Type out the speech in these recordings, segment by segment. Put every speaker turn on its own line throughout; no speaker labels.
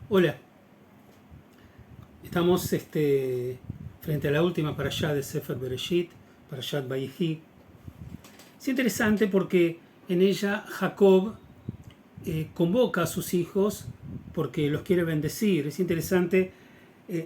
Hola, estamos frente a la última parashá de Sefer Bereshit, Parashat Vayehi. Es interesante porque en ella Jacob convoca a sus hijos porque los quiere bendecir. Es interesante,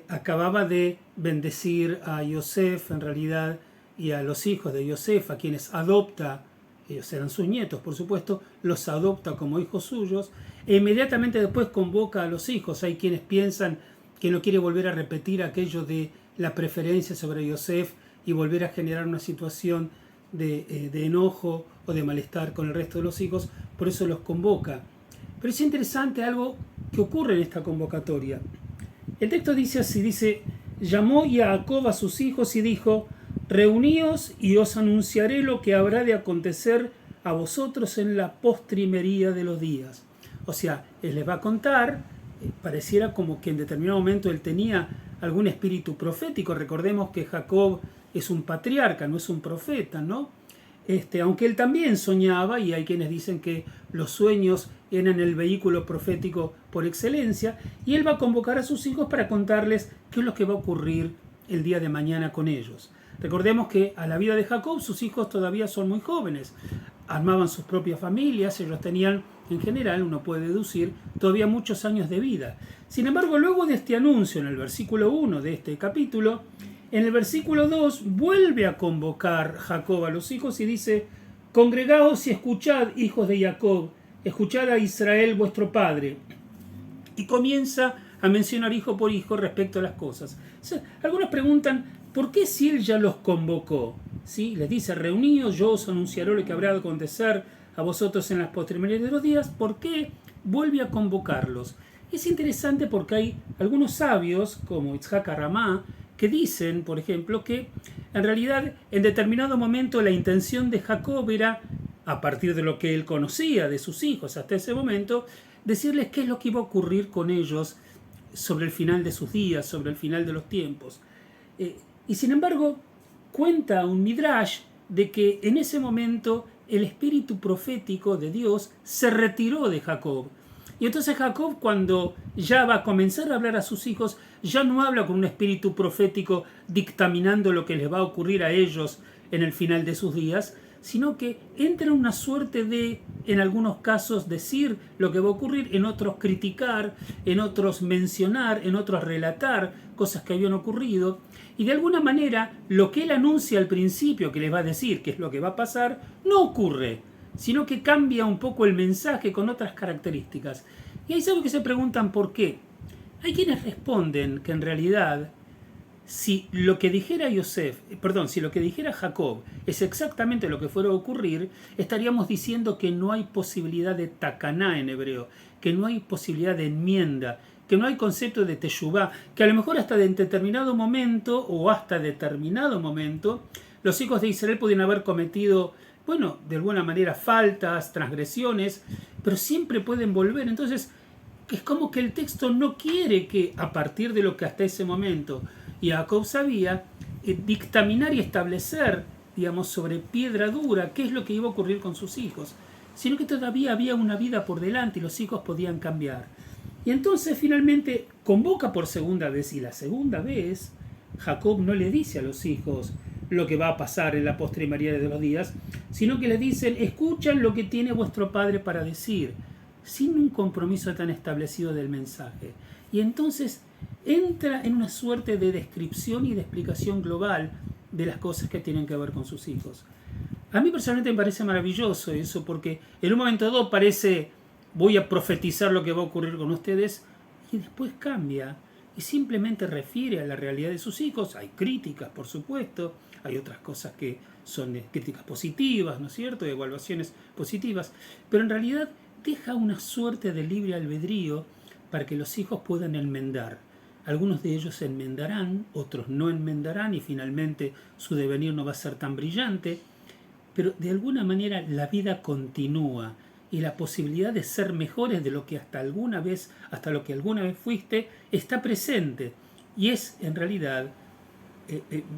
acababa de bendecir a Yosef en realidad y a los hijos de Yosef, a quienes adopta, ellos eran sus nietos por supuesto, los adopta como hijos suyos e inmediatamente después convoca a los hijos. Hay quienes piensan que no quiere volver a repetir aquello de la preferencia sobre Yosef y volver a generar una situación de enojo o de malestar con el resto de los hijos, por eso los convoca. Pero es interesante algo que ocurre en esta convocatoria. El texto dice así, dice, llamó Jacob a sus hijos y dijo, reuníos y os anunciaré lo que habrá de acontecer a vosotros en la postrimería de los días. O sea, él les va a contar, pareciera como que en determinado momento él tenía algún espíritu profético. Recordemos que Jacob es un patriarca, no es un profeta, ¿no? Aunque él también soñaba, y hay quienes dicen que los sueños eran el vehículo profético por excelencia, y él va a convocar a sus hijos para contarles qué es lo que va a ocurrir el día de mañana con ellos. Recordemos que a la vida de Jacob sus hijos todavía son muy jóvenes, armaban sus propias familias, ellos tenían, en general, uno puede deducir, todavía muchos años de vida. Sin embargo, luego de este anuncio en el versículo 1 de este capítulo, en el versículo 2 vuelve a convocar Jacob a los hijos y dice, congregaos y escuchad, hijos de Jacob, escuchad a Israel vuestro padre. Y comienza a mencionar hijo por hijo respecto a las cosas. O sea, algunos preguntan, ¿por qué si él ya los convocó? ¿Sí? Les dice, reuníos, yo os anunciaré lo que habrá de acontecer a vosotros en las postrimerías de los días. ¿Por qué vuelve a convocarlos? Es interesante porque hay algunos sabios, como Itzhak Ramá, que dicen, por ejemplo, que en realidad en determinado momento la intención de Jacob era, a partir de lo que él conocía de sus hijos hasta ese momento, decirles qué es lo que iba a ocurrir con ellos sobre el final de sus días, sobre el final de los tiempos. Y sin embargo, cuenta un midrash de que en ese momento el espíritu profético de Dios se retiró de Jacob. Y entonces Jacob, cuando ya va a comenzar a hablar a sus hijos, ya no habla con un espíritu profético dictaminando lo que les va a ocurrir a ellos en el final de sus días, sino que entra en una suerte de, en algunos casos, decir lo que va a ocurrir, en otros criticar, en otros mencionar, en otros relatar cosas que habían ocurrido. Y de alguna manera, lo que él anuncia al principio, que les va a decir que es lo que va a pasar, no ocurre, sino que cambia un poco el mensaje con otras características. Y hay sabios que se preguntan por qué. Hay quienes responden que en realidad, si lo que dijera si lo que dijera Jacob es exactamente lo que fuera a ocurrir, estaríamos diciendo que no hay posibilidad de takaná en hebreo, que no hay posibilidad de enmienda, que no hay concepto de teshuvá, que a lo mejor hasta en determinado momento o hasta determinado momento los hijos de Israel podían haber cometido, bueno, de alguna manera faltas, transgresiones, pero siempre pueden volver. Entonces, es como que el texto no quiere que a partir de lo que hasta ese momento Jacob sabía, dictaminar y establecer, digamos, sobre piedra dura qué es lo que iba a ocurrir con sus hijos, sino que todavía había una vida por delante y los hijos podían cambiar. Y entonces finalmente convoca por segunda vez, y la segunda vez Jacob no le dice a los hijos lo que va a pasar en la postrimería de los días, sino que les dicen, escuchan lo que tiene vuestro padre para decir, sin un compromiso tan establecido del mensaje. Y entonces entra en una suerte de descripción y de explicación global de las cosas que tienen que ver con sus hijos. A mí personalmente me parece maravilloso eso, porque en un momento dado parece, voy a profetizar lo que va a ocurrir con ustedes, y después cambia y simplemente refiere a la realidad de sus hijos. Hay críticas, por supuesto, hay otras cosas que son críticas positivas, ¿no es cierto?, de evaluaciones positivas, pero en realidad deja una suerte de libre albedrío para que los hijos puedan enmendar. Algunos de ellos enmendarán, otros no enmendarán y finalmente su devenir no va a ser tan brillante, pero de alguna manera la vida continúa y la posibilidad de ser mejores de lo que hasta lo que alguna vez fuiste, está presente. Y es en realidad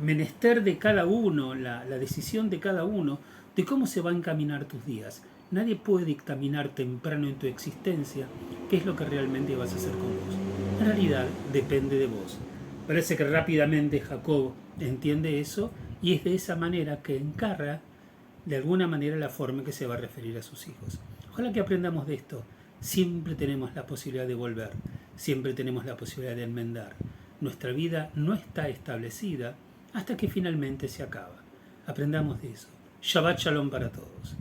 menester de cada uno, la decisión de cada uno de cómo se va a encaminar tus días. Nadie puede dictaminar temprano en tu existencia qué es lo que realmente vas a hacer con vos. En realidad depende de vos. Parece que rápidamente Jacob entiende eso y es de esa manera que encarga de alguna manera la forma en que se va a referir a sus hijos. Ojalá que aprendamos de esto. Siempre tenemos la posibilidad de volver, siempre tenemos la posibilidad de enmendar. Nuestra vida no está establecida hasta que finalmente se acaba. Aprendamos de eso. Shabbat Shalom para todos.